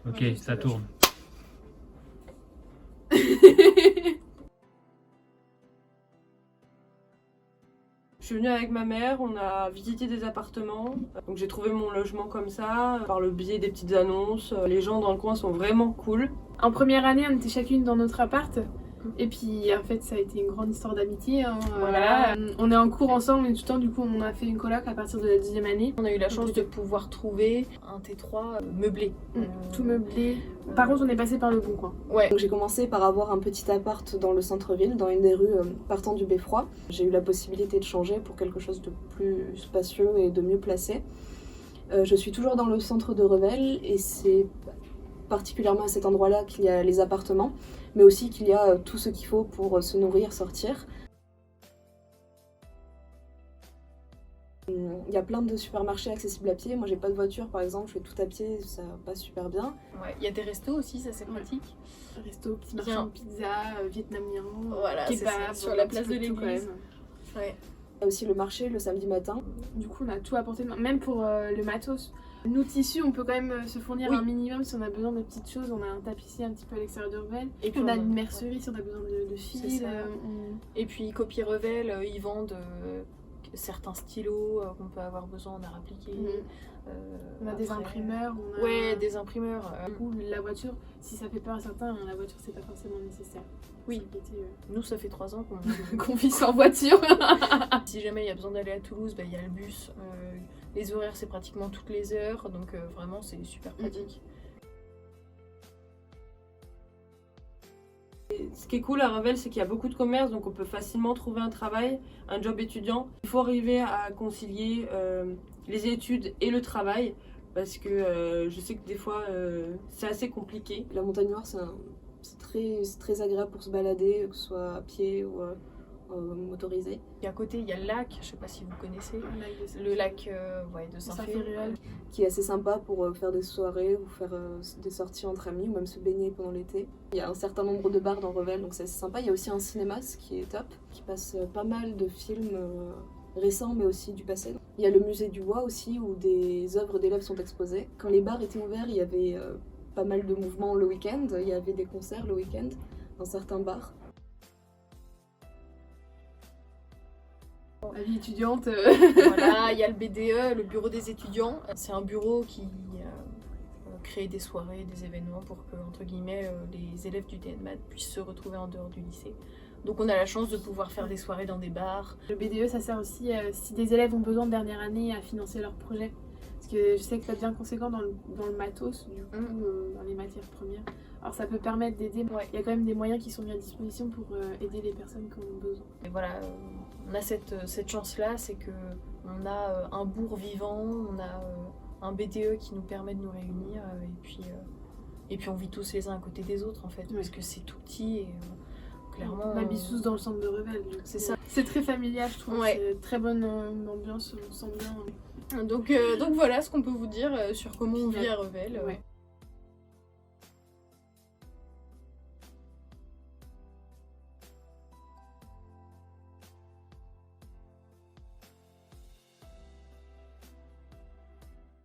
Ok, ça tourne. Je suis venue avec ma mère, on a visité des appartements. Donc j'ai trouvé mon logement comme ça, par le biais des petites annonces. Les gens dans le coin sont vraiment cool. En première année, on était chacune dans notre appart. Et puis en fait, ça a été une grande histoire d'amitié. Hein. Voilà. On est en cours ensemble et tout le temps, du coup, on a fait une coloc à partir de la 10e année. On a eu la chance de pouvoir trouver un T3 meublé. Tout meublé. Par contre, on est passé par le Bon Coin. Ouais. Donc j'ai commencé par avoir un petit appart dans le centre-ville, dans une des rues partant du Beffroi. J'ai eu la possibilité de changer pour quelque chose de plus spacieux et de mieux placé. Je suis toujours dans le centre de Revel et c'est particulièrement à cet endroit-là qu'il y a les appartements, mais aussi qu'il y a tout ce qu'il faut pour se nourrir, sortir. Il y a plein de supermarchés accessibles à pied. Moi j'ai pas de voiture par exemple, je fais tout à pied, ça passe super bien. Ouais. Il y a des restos aussi, ça c'est pratique. Resto, petit marchand de pizza, vietnamien, Voilà, c'est kebab, ça, sur la place de tout quand l'église. même. Ouais. Il y a aussi le marché le samedi matin. Du coup, on a tout apporté, même pour le matos. Nous, tissus, on peut quand même se fournir un minimum si on a besoin de petites choses. On a un tapissier un petit peu à l'extérieur de Revel. Et puis On a une mercerie si on a besoin de C'est fils. ça. Et puis Copier Revel, ils vendent certains stylos qu'on peut avoir besoin en art appliqué. On a des imprimeurs. On a... Ouais, des imprimeurs. Du coup, la voiture, si ça fait peur à certains, la voiture c'est pas forcément nécessaire. Oui. Nous, ça fait 3 ans Qu'on vit sans voiture. Si jamais il y a besoin d'aller à Toulouse, il y a le bus. Les horaires, c'est pratiquement toutes les heures, donc vraiment, c'est super pratique. Ce qui est cool à Revel, c'est qu'il y a beaucoup de commerces, donc on peut facilement trouver un travail, un job étudiant. Il faut arriver à concilier les études et le travail, parce que je sais que des fois, c'est assez compliqué. La montagne noire c'est très agréable pour se balader, que ce soit à pied ou motorisé. Et à côté, il y a le lac, je sais pas si vous connaissez, le lac de Saint-Féruel, qui est assez sympa pour faire des soirées ou faire des sorties entre amis ou même se baigner pendant l'été. Il y a un certain nombre de bars dans Revel, donc c'est assez sympa. Il y a aussi un cinéma, ce qui est top, qui passe pas mal de films récents mais aussi du passé. Il y a le musée du bois aussi où des œuvres d'élèves sont exposées. Quand les bars étaient ouverts, il y avait pas mal de mouvements le week-end, il y avait des concerts le week-end dans certains bars. La vie étudiante. Voilà, il y a le BDE, le bureau des étudiants. C'est un bureau qui crée des soirées, des événements pour que, entre guillemets, les élèves du DNMAT puissent se retrouver en dehors du lycée. Donc on a la chance de pouvoir faire des soirées dans des bars. Le BDE, ça sert aussi, si des élèves ont besoin de dernière année, à financer leurs projets. Parce que je sais que ça devient conséquent dans le matos, du coup, dans les matières premières. Alors ça peut permettre d'aider, il y a quand même des moyens qui sont mis à disposition pour aider les personnes qui en ont besoin. Et voilà, on a cette chance-là, c'est qu'on a un bourg vivant, on a un BDE qui nous permet de nous réunir, et puis on vit tous les uns à côté des autres en fait, parce que c'est tout petit et clairement... On habite tous dans le centre de Revel, c'est ça. C'est très familial, je trouve, Ouais. c'est très bonne ambiance, on se sent bien. Donc voilà ce qu'on peut vous dire sur comment on vit à Revel. Ouais.